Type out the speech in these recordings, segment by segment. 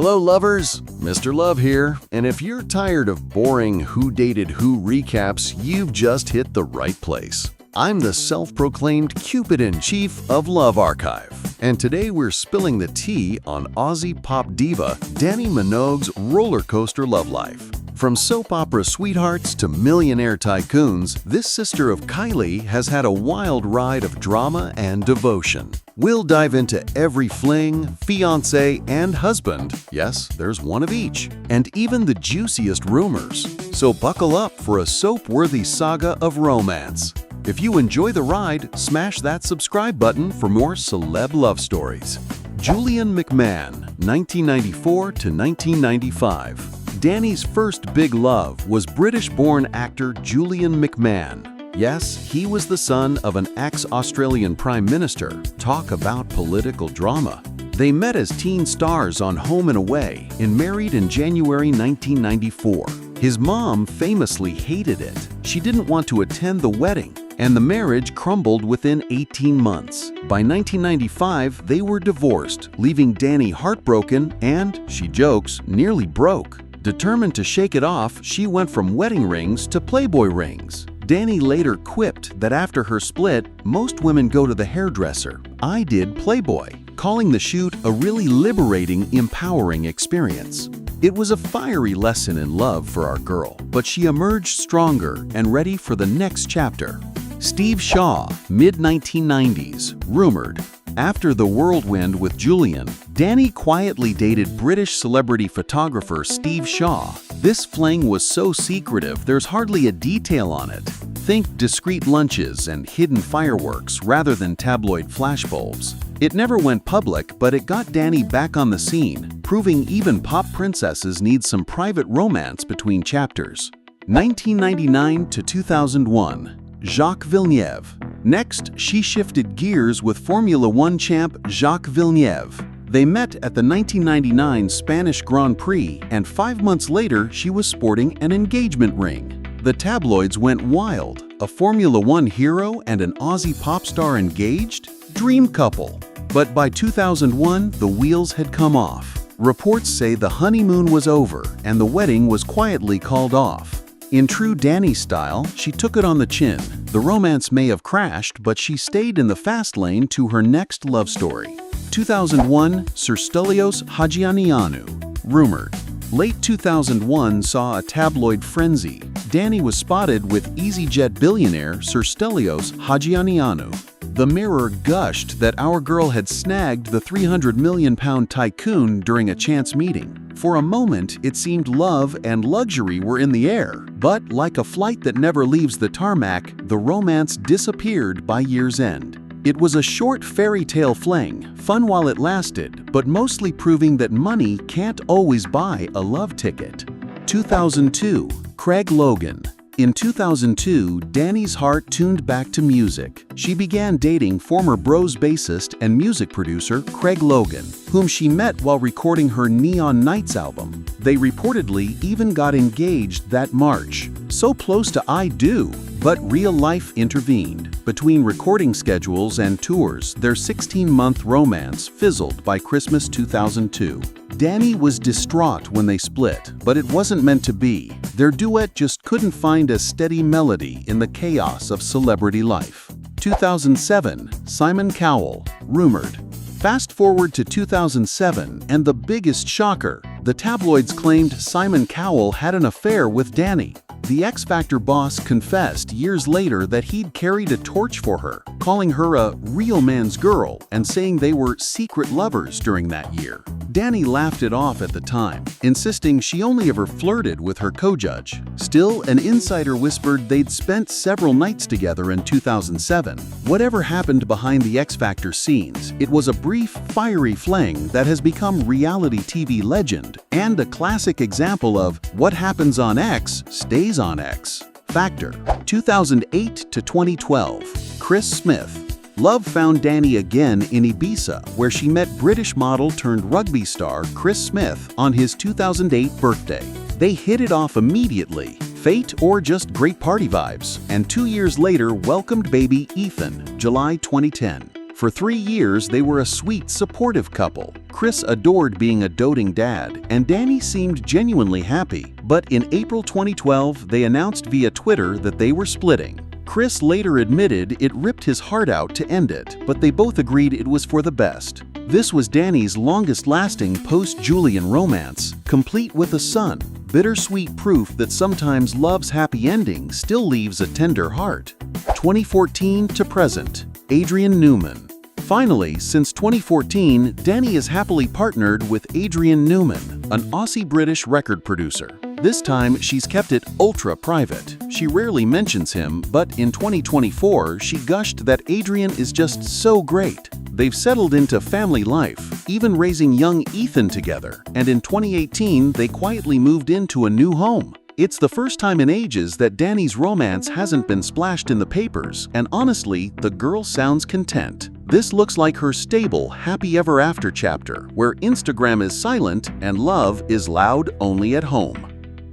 Hello lovers, Mr. Love here, and if you're tired of boring Who Dated Who recaps, you've just hit the right place. I'm the self-proclaimed Cupid-in-Chief of Love Archive, and today we're spilling the tea on Aussie pop diva Dannii Minogue's roller coaster love life. From soap opera sweethearts to millionaire tycoons, this sister of Kylie has had a wild ride of drama and devotion. We'll dive into every fling, fiancé, and husband, yes, there's one of each, and even the juiciest rumors. So buckle up for a soap-worthy saga of romance. If you enjoy the ride, smash that subscribe button for more celeb love stories. Julian McMahon, 1994 to 1995. Dannii's first big love was British-born actor Julian McMahon. Yes, he was the son of an ex-Australian Prime Minister. Talk about political drama. They met as teen stars on Home and Away and married in January 1994. His mom famously hated it. She didn't want to attend the wedding, and the marriage crumbled within 18 months. By 1995, they were divorced, leaving Dannii heartbroken and, she jokes, nearly broke. Determined to shake it off, she went from wedding rings to Playboy rings. Dannii later quipped that after her split, most women go to the hairdresser. I did Playboy, calling the shoot a really liberating, empowering experience. It was a fiery lesson in love for our girl, but she emerged stronger and ready for the next chapter. Steve Shaw, mid-1990s, rumored. After the whirlwind with Julian, Dannii quietly dated British celebrity photographer Steve Shaw. This fling was so secretive there's hardly a detail on it. Think discreet lunches and hidden fireworks rather than tabloid flashbulbs. It never went public, but it got Dannii back on the scene, proving even pop princesses need some private romance between chapters. 1999 to 2001. Jacques Villeneuve. Next, she shifted gears with Formula One champ Jacques Villeneuve. They met at the 1999 Spanish Grand Prix, and 5 months later, she was sporting an engagement ring. The tabloids went wild. A Formula One hero and an Aussie pop star engaged? Dream couple. But by 2001, the wheels had come off. Reports say the honeymoon was over, and the wedding was quietly called off. In true Dannii style, she took it on the chin. The romance may have crashed, but she stayed in the fast lane to her next love story. 2001, Sir Stelios Haji-Ioannou, rumored. Late 2001 saw a tabloid frenzy. Dannii was spotted with EasyJet billionaire Sir Stelios Haji-Ioannou. The Mirror gushed that our girl had snagged the £300 million tycoon during a chance meeting. For a moment, it seemed love and luxury were in the air, but like a flight that never leaves the tarmac, the romance disappeared by year's end. It was a short fairy tale fling, fun while it lasted, but mostly proving that money can't always buy a love ticket. 2002, Craig Logan. In 2002, Dannii's heart tuned back to music. She began dating former Bros bassist and music producer Craig Logan, whom she met while recording her Neon Nights album. They reportedly even got engaged that March. So close to I Do, but real life intervened. Between recording schedules and tours, their 16-month romance fizzled by Christmas 2002. Dannii was distraught when they split, but it wasn't meant to be. Their duet just couldn't find a steady melody in the chaos of celebrity life. 2007, Simon Cowell, rumored. Fast forward to 2007, and the biggest shocker, the tabloids claimed Simon Cowell had an affair with Dannii. The X Factor boss confessed years later that he'd carried a torch for her, calling her a real man's girl and saying they were secret lovers during that year. Dannii laughed it off at the time, insisting she only ever flirted with her co-judge. Still, an insider whispered they'd spent several nights together in 2007. Whatever happened behind the X Factor scenes, it was a brief, fiery fling that has become reality TV legend and a classic example of what happens on X stays on X. Factor. 2008 to 2012. Kris Smith. Love found Dannii again in Ibiza, where she met British model turned rugby star Kris Smith on his 2008 birthday. They hit it off immediately, fate or just great party vibes, and 2 years later welcomed baby Ethan, July 2010. For 3 years, they were a sweet, supportive couple. Kris adored being a doting dad, and Dannii seemed genuinely happy. But in April 2012, they announced via Twitter that they were splitting. Kris later admitted it ripped his heart out to end it, but they both agreed it was for the best. This was Dannii's longest-lasting post-Julian romance, complete with a son, bittersweet proof that sometimes love's happy ending still leaves a tender heart. 2014 to present, Adrian Newman. Finally, since 2014, Dannii is happily partnered with Adrian Newman, an Aussie-British record producer. This time, she's kept it ultra-private. She rarely mentions him, but in 2024, she gushed that Adrian is just so great. They've settled into family life, even raising young Ethan together, and in 2018, they quietly moved into a new home. It's the first time in ages that Dannii's romance hasn't been splashed in the papers, and honestly, the girl sounds content. This looks like her stable, happy ever after chapter, where Instagram is silent and love is loud only at home.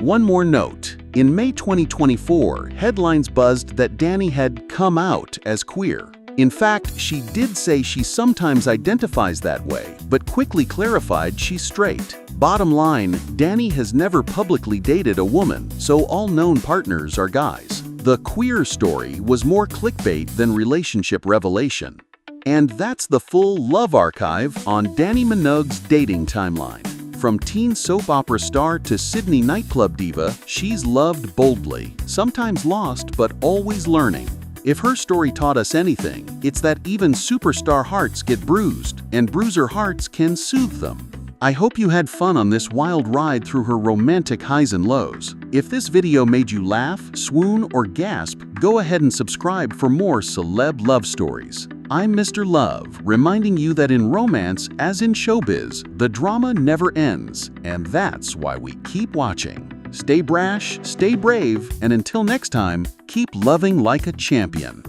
One more note. In May 2024, headlines buzzed that Dannii had come out as queer. In fact, she did say she sometimes identifies that way, but quickly clarified she's straight. Bottom line, Dannii has never publicly dated a woman, so all known partners are guys. The queer story was more clickbait than relationship revelation. And that's the full love archive on Dannii Minogue's dating timeline. From teen soap opera star to Sydney nightclub diva, she's loved boldly, sometimes lost but always learning. If her story taught us anything, it's that even superstar hearts get bruised, and bruiser hearts can soothe them. I hope you had fun on this wild ride through her romantic highs and lows. If this video made you laugh, swoon, or gasp, go ahead and subscribe for more celeb love stories. I'm Mr. Love, reminding you that in romance, as in showbiz, the drama never ends, and that's why we keep watching. Stay brash, stay brave, and until next time, keep loving like a champion.